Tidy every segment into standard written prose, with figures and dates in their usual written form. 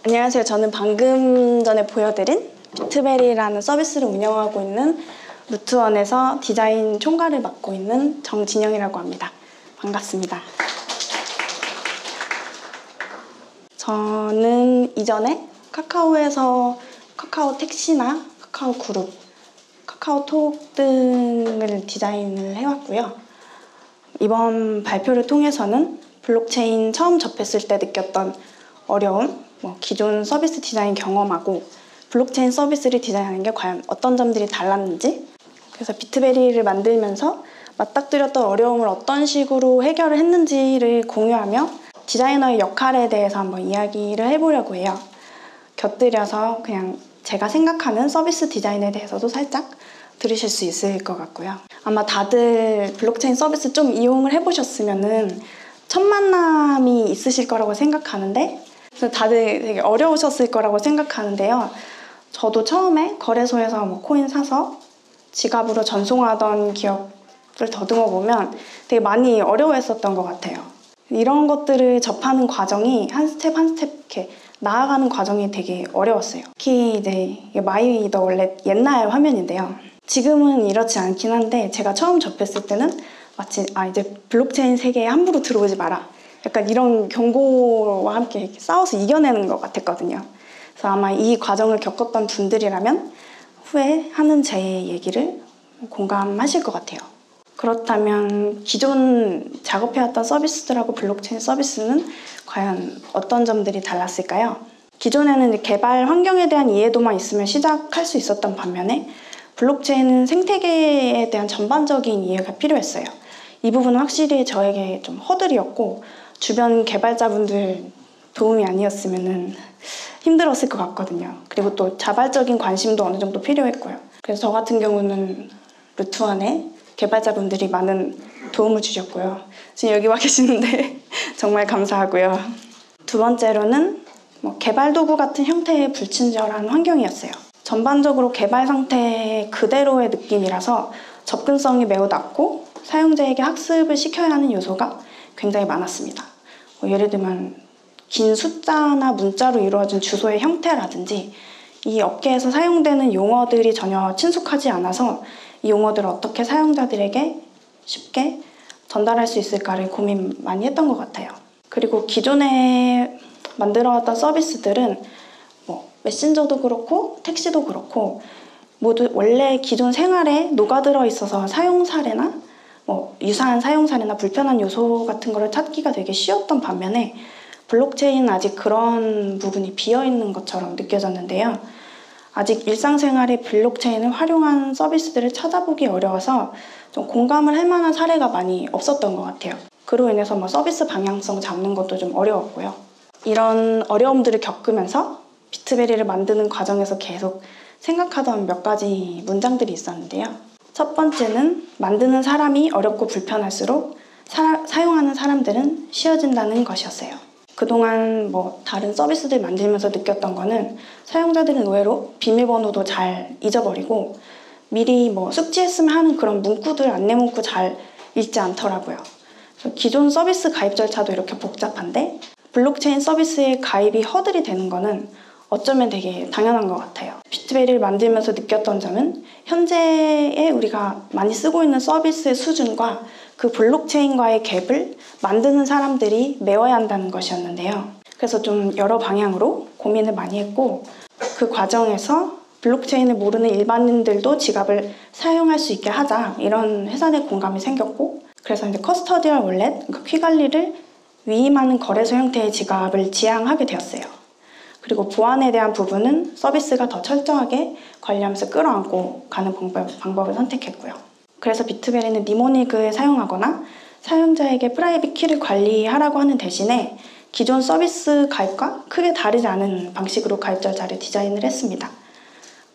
안녕하세요. 저는 방금 전에 보여드린 비트베리라는 서비스를 운영하고 있는 루트원에서 디자인 총괄을 맡고 있는 정진영이라고 합니다. 반갑습니다. 저는 이전에 카카오에서 카카오 택시나 카카오 그룹, 카카오톡 등을 디자인을 해왔고요. 이번 발표를 통해서는 블록체인 처음 접했을 때 느꼈던 어려움, 기존 서비스 디자인 경험하고 블록체인 서비스를 디자인하는 게 과연 어떤 점들이 달랐는지, 그래서 비트베리를 만들면서 맞닥뜨렸던 어려움을 어떤 식으로 해결을 했는지를 공유하며 디자이너의 역할에 대해서 한번 이야기를 해보려고 해요. 곁들여서 그냥 제가 생각하는 서비스 디자인에 대해서도 살짝 들으실 수 있을 것 같고요. 아마 다들 블록체인 서비스 좀 이용을 해보셨으면은 첫 만남이 있으실 거라고 생각하는데, 다들 되게 어려우셨을 거라고 생각하는데요. 저도 처음에 거래소에서 코인 사서 지갑으로 전송하던 기억을 더듬어 보면 되게 많이 어려워했었던 것 같아요. 이런 것들을 접하는 과정이 한 스텝 한 스텝 이렇게 나아가는 과정이 되게 어려웠어요. 특히 이제 마이 더 월렛 옛날 화면인데요. 지금은 이렇지 않긴 한데 제가 처음 접했을 때는 마치 이제 블록체인 세계에 함부로 들어오지 마라, 약간 이런 경고와 함께 이렇게 싸워서 이겨내는 것 같았거든요. 그래서 아마 이 과정을 겪었던 분들이라면 후에 하는 제 얘기를 공감하실 것 같아요. 그렇다면 기존 작업해왔던 서비스들하고 블록체인 서비스는 과연 어떤 점들이 달랐을까요? 기존에는 개발 환경에 대한 이해도만 있으면 시작할 수 있었던 반면에 블록체인은 생태계에 대한 전반적인 이해가 필요했어요. 이 부분은 확실히 저에게 좀 허들이었고 주변 개발자분들 도움이 아니었으면 힘들었을 것 같거든요. 그리고 또 자발적인 관심도 어느 정도 필요했고요. 그래서 저 같은 경우는 루트원에 개발자분들이 많은 도움을 주셨고요. 지금 여기 와 계시는데 정말 감사하고요. 두 번째로는 개발 도구 같은 형태의 불친절한 환경이었어요. 전반적으로 개발 상태 그대로의 느낌이라서 접근성이 매우 낮고 사용자에게 학습을 시켜야 하는 요소가 굉장히 많았습니다. 예를 들면 긴 숫자나 문자로 이루어진 주소의 형태라든지 이 업계에서 사용되는 용어들이 전혀 친숙하지 않아서 이 용어들을 어떻게 사용자들에게 쉽게 전달할 수 있을까를 고민 많이 했던 것 같아요. 그리고 기존에 만들어왔던 서비스들은 메신저도 그렇고 택시도 그렇고 모두 원래 기존 생활에 녹아들어 있어서 사용 사례나 유사한 사용 사례나 불편한 요소 같은 거를 찾기가 되게 쉬웠던 반면에 블록체인은 아직 그런 부분이 비어있는 것처럼 느껴졌는데요. 아직 일상생활에 블록체인을 활용한 서비스들을 찾아보기 어려워서 좀 공감을 할 만한 사례가 많이 없었던 것 같아요. 그로 인해서 서비스 방향성 잡는 것도 좀 어려웠고요. 이런 어려움들을 겪으면서 비트베리를 만드는 과정에서 계속 생각하던 몇 가지 문장들이 있었는데요. 첫 번째는 만드는 사람이 어렵고 불편할수록 사용하는 사람들은 쉬워진다는 것이었어요. 그동안 다른 서비스들 만들면서 느꼈던 거는 사용자들은 의외로 비밀번호도 잘 잊어버리고 미리 숙지했으면 하는 그런 문구들, 안내 문구 잘 읽지 않더라고요. 그래서 기존 서비스 가입 절차도 이렇게 복잡한데 블록체인 서비스에 가입이 허들이 되는 거는 어쩌면 되게 당연한 것 같아요. 비트베리를 만들면서 느꼈던 점은 현재에 우리가 많이 쓰고 있는 서비스의 수준과 그 블록체인과의 갭을 만드는 사람들이 메워야 한다는 것이었는데요. 그래서 좀 여러 방향으로 고민을 많이 했고 그 과정에서 블록체인을 모르는 일반인들도 지갑을 사용할 수 있게 하자, 이런 회사의 공감이 생겼고, 그래서 이제 커스터디얼 월렛, 그러니까 퀴관리를 위임하는 거래소 형태의 지갑을 지향하게 되었어요. 그리고 보안에 대한 부분은 서비스가 더 철저하게 관리하면서 끌어안고 가는 방법을 선택했고요. 그래서 비트베리는 니모닉을 사용하거나 사용자에게 프라이빗 키를 관리하라고 하는 대신에 기존 서비스 가입과 크게 다르지 않은 방식으로 가입 절차를 디자인을 했습니다.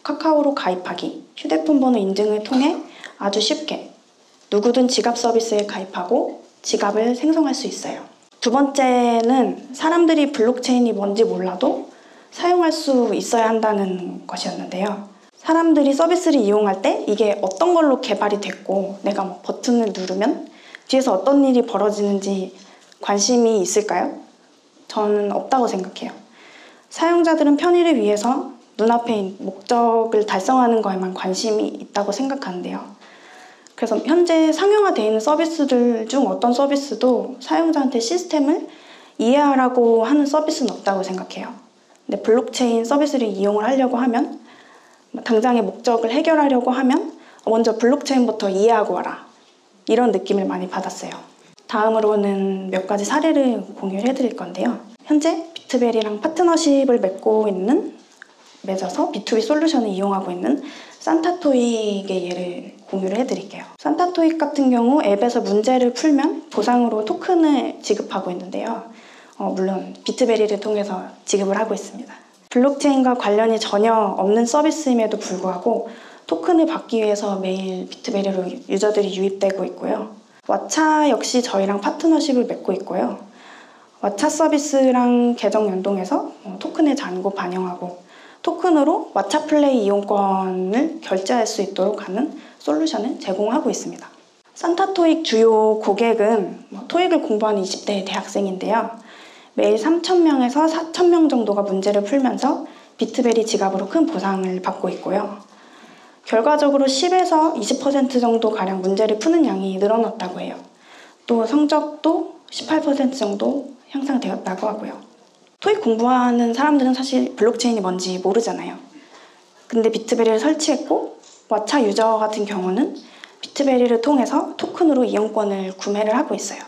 카카오로 가입하기, 휴대폰 번호 인증을 통해 아주 쉽게 누구든 지갑 서비스에 가입하고 지갑을 생성할 수 있어요. 두 번째는 사람들이 블록체인이 뭔지 몰라도 사용할 수 있어야 한다는 것이었는데요. 사람들이 서비스를 이용할 때 이게 어떤 걸로 개발이 됐고 내가 버튼을 누르면 뒤에서 어떤 일이 벌어지는지 관심이 있을까요? 저는 없다고 생각해요. 사용자들은 편의를 위해서 눈앞에 목적을 달성하는 거에만 관심이 있다고 생각하는데요. 그래서 현재 상용화되어 있는 서비스들 중 어떤 서비스도 사용자한테 시스템을 이해하라고 하는 서비스는 없다고 생각해요. 근데 블록체인 서비스를 이용을 하려고 하면, 당장의 목적을 해결하려고 하면 먼저 블록체인부터 이해하고 와라, 이런 느낌을 많이 받았어요. 다음으로는 몇 가지 사례를 공유를 해드릴 건데요. 현재 비트베리랑 파트너십을 맺어서 B2B 솔루션을 이용하고 있는 산타토익의 예를 공유를 해드릴게요. 산타토익 같은 경우 앱에서 문제를 풀면 보상으로 토큰을 지급하고 있는데요. 물론 비트베리를 통해서 지급을 하고 있습니다. 블록체인과 관련이 전혀 없는 서비스임에도 불구하고 토큰을 받기 위해서 매일 비트베리로 유저들이 유입되고 있고요. 왓챠 역시 저희랑 파트너십을 맺고 있고요. 왓챠 서비스랑 계정 연동해서 토큰을 잔고 반영하고 토큰으로 왓챠 플레이 이용권을 결제할 수 있도록 하는 솔루션을 제공하고 있습니다. 산타토익 주요 고객은 토익을 공부하는 20대 대학생인데요. 매일 3,000명에서 4,000명 정도가 문제를 풀면서 비트베리 지갑으로 큰 보상을 받고 있고요. 결과적으로 10에서 20% 정도 가량 문제를 푸는 양이 늘어났다고 해요. 또 성적도 18% 정도 향상되었다고 하고요. 토익 공부하는 사람들은 사실 블록체인이 뭔지 모르잖아요. 근데 비트베리를 설치했고 왓챠 유저 같은 경우는 비트베리를 통해서 토큰으로 이용권을 구매를 하고 있어요.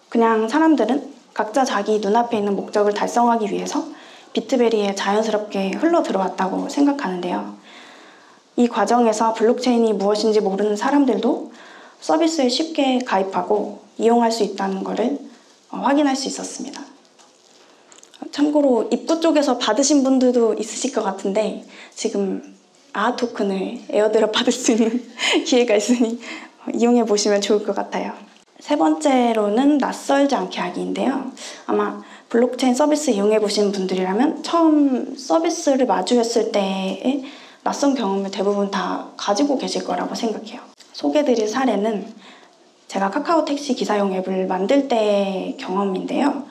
그냥 사람들은 각자 자기 눈앞에 있는 목적을 달성하기 위해서 비트베리에 자연스럽게 흘러 들어왔다고 생각하는데요. 이 과정에서 블록체인이 무엇인지 모르는 사람들도 서비스에 쉽게 가입하고 이용할 수 있다는 것을 확인할 수 있었습니다. 참고로 입구 쪽에서 받으신 분들도 있으실 것 같은데 지금 아하 토큰을 에어드랍 받을 수 있는 기회가 있으니 이용해 보시면 좋을 것 같아요. 세 번째로는 낯설지 않게 하기인데요. 아마 블록체인 서비스 이용해 보신 분들이라면 처음 서비스를 마주했을 때의 낯선 경험을 대부분 다 가지고 계실 거라고 생각해요. 소개드릴 사례는 제가 카카오 택시 기사용 앱을 만들 때의 경험인데요.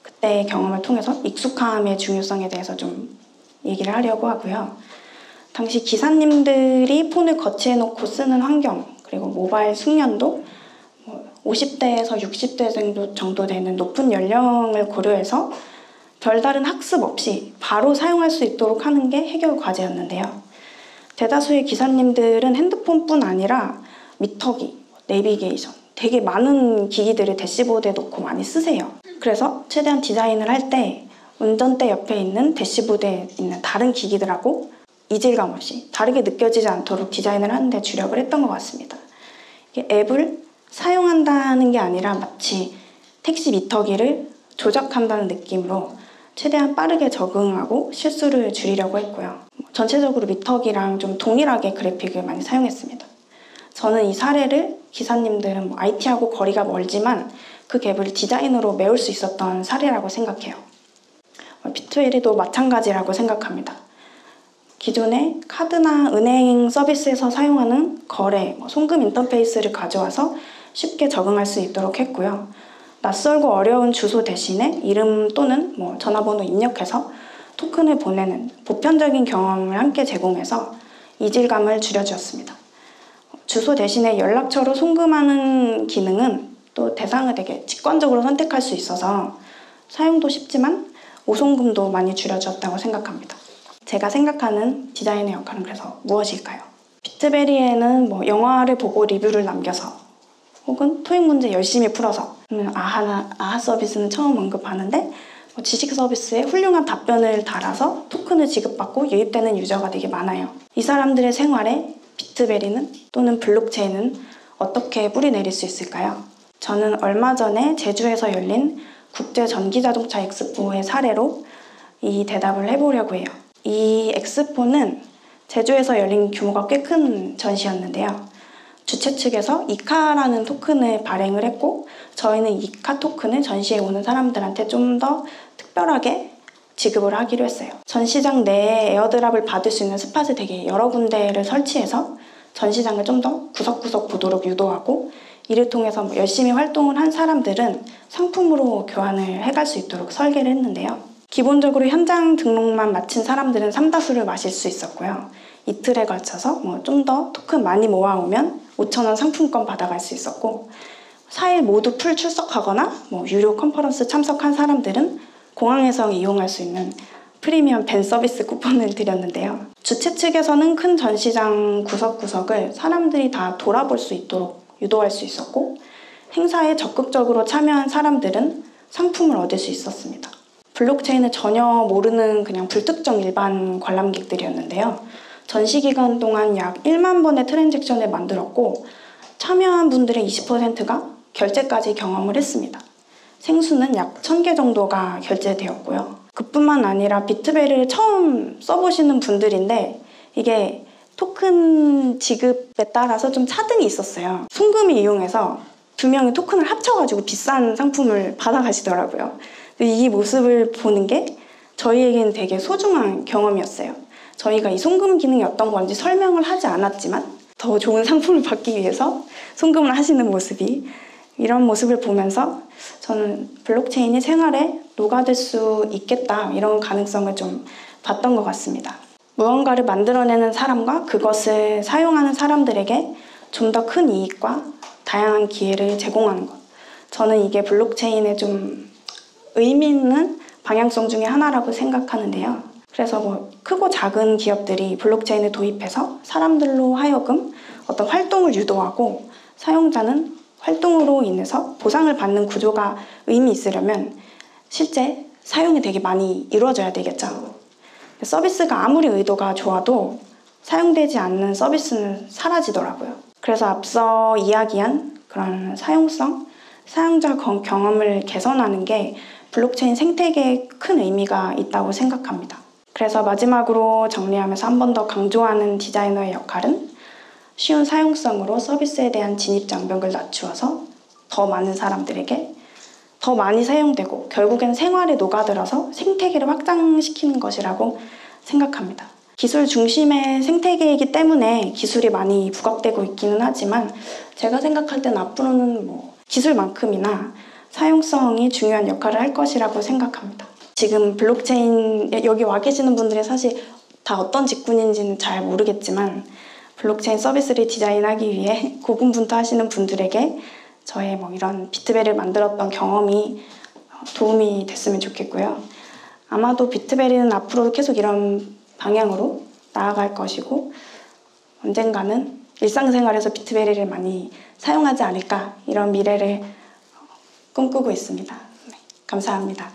그때 경험을 통해서 익숙함의 중요성에 대해서 좀 얘기를 하려고 하고요. 당시 기사님들이 폰을 거치해놓고 쓰는 환경, 그리고 모바일 숙련도 50대에서 60대 정도 되는 높은 연령을 고려해서 별다른 학습 없이 바로 사용할 수 있도록 하는 게 해결 과제였는데요. 대다수의 기사님들은 핸드폰뿐 아니라 미터기, 내비게이션, 되게 많은 기기들을 대시보드에 놓고 많이 쓰세요. 그래서 최대한 디자인을 할 때 운전대 옆에 있는 대시보드에 있는 다른 기기들하고 이질감 없이 다르게 느껴지지 않도록 디자인을 하는 데 주력을 했던 것 같습니다. 앱을 사용한다는 게 아니라 마치 택시 미터기를 조작한다는 느낌으로 최대한 빠르게 적응하고 실수를 줄이려고 했고요. 전체적으로 미터기랑 좀 동일하게 그래픽을 많이 사용했습니다. 저는 이 사례를 기사님들은 IT하고 거리가 멀지만 그 갭을 디자인으로 메울 수 있었던 사례라고 생각해요. 비트베리도 마찬가지라고 생각합니다. 기존에 카드나 은행 서비스에서 사용하는 거래, 송금 인터페이스를 가져와서 쉽게 적응할 수 있도록 했고요. 낯설고 어려운 주소 대신에 이름 또는 전화번호 입력해서 토큰을 보내는 보편적인 경험을 함께 제공해서 이질감을 줄여주었습니다. 주소 대신에 연락처로 송금하는 기능은 또 대상을 되게 직관적으로 선택할 수 있어서 사용도 쉽지만 오송금도 많이 줄여주었다고 생각합니다. 제가 생각하는 디자인의 역할은 그래서 무엇일까요? 비트베리에는 영화를 보고 리뷰를 남겨서 혹은 토익 문제 열심히 풀어서 아하 서비스는 처음 언급하는데 지식 서비스에 훌륭한 답변을 달아서 토큰을 지급받고 유입되는 유저가 되게 많아요. 이 사람들의 생활에 비트베리는 또는 블록체인은 어떻게 뿌리 내릴 수 있을까요? 저는 얼마 전에 제주에서 열린 국제 전기자동차 엑스포의 사례로 이 대답을 해보려고 해요. 이 엑스포는 제주에서 열린 규모가 꽤 큰 전시였는데요. 주최 측에서 이카라는 토큰을 발행을 했고 저희는 이카 토큰을 전시에 오는 사람들한테 좀 더 특별하게 지급을 하기로 했어요. 전시장 내에 에어드랍을 받을 수 있는 스팟을 되게 여러 군데를 설치해서 전시장을 좀 더 구석구석 보도록 유도하고 이를 통해서 열심히 활동을 한 사람들은 상품으로 교환을 해갈 수 있도록 설계를 했는데요. 기본적으로 현장 등록만 마친 사람들은 삼다수를 마실 수 있었고요. 이틀에 걸쳐서 좀 더 토큰 많이 모아오면 5,000원 상품권 받아갈 수 있었고 4일 모두 풀 출석하거나 유료 컨퍼런스 참석한 사람들은 공항에서 이용할 수 있는 프리미엄 밴 서비스 쿠폰을 드렸는데요. 주최 측에서는 큰 전시장 구석구석을 사람들이 다 돌아볼 수 있도록 유도할 수 있었고 행사에 적극적으로 참여한 사람들은 상품을 얻을 수 있었습니다. 블록체인을 전혀 모르는 그냥 불특정 일반 관람객들이었는데요. 전시 기간 동안 약 1만 번의 트랜잭션을 만들었고 참여한 분들의 20%가 결제까지 경험을 했습니다. 생수는 약 1,000개 정도가 결제되었고요. 그뿐만 아니라 비트벨을 처음 써보시는 분들인데 이게 토큰 지급에 따라서 좀 차등이 있었어요. 송금을 이용해서 2명이 토큰을 합쳐가지고 비싼 상품을 받아가시더라고요. 이 모습을 보는 게 저희에게는 되게 소중한 경험이었어요. 저희가 이 송금 기능이 어떤 건지 설명을 하지 않았지만 더 좋은 상품을 받기 위해서 송금을 하시는 모습이 이런 모습을 보면서 저는 블록체인이 생활에 녹아들 수 있겠다 이런 가능성을 좀 봤던 것 같습니다. 무언가를 만들어내는 사람과 그것을 사용하는 사람들에게 좀 더 큰 이익과 다양한 기회를 제공하는 것. 저는 이게 블록체인의 좀 의미 있는 방향성 중에 하나라고 생각하는데요. 그래서 크고 작은 기업들이 블록체인을 도입해서 사람들로 하여금 어떤 활동을 유도하고 사용자는 활동으로 인해서 보상을 받는 구조가 의미 있으려면 실제 사용이 되게 많이 이루어져야 되겠죠. 서비스가 아무리 의도가 좋아도 사용되지 않는 서비스는 사라지더라고요. 그래서 앞서 이야기한 그런 사용성, 사용자 경험을 개선하는 게 블록체인 생태계에 큰 의미가 있다고 생각합니다. 그래서 마지막으로 정리하면서 한 번 더 강조하는 디자이너의 역할은 쉬운 사용성으로 서비스에 대한 진입 장벽을 낮추어서 더 많은 사람들에게 더 많이 사용되고 결국엔 생활에 녹아들어서 생태계를 확장시키는 것이라고 생각합니다. 기술 중심의 생태계이기 때문에 기술이 많이 부각되고 있기는 하지만 제가 생각할 때는 앞으로는 기술만큼이나 사용성이 중요한 역할을 할 것이라고 생각합니다. 지금 블록체인 여기 와 계시는 분들이 사실 다 어떤 직군인지는 잘 모르겠지만 블록체인 서비스를 디자인하기 위해 고군분투하시는 분들에게 저의 이런 비트벨을 만들었던 경험이 도움이 됐으면 좋겠고요. 아마도 비트벨은 앞으로도 계속 이런 방향으로 나아갈 것이고 언젠가는 일상생활에서 비트벨을 많이 사용하지 않을까 이런 미래를 꿈꾸고 있습니다. 네, 감사합니다.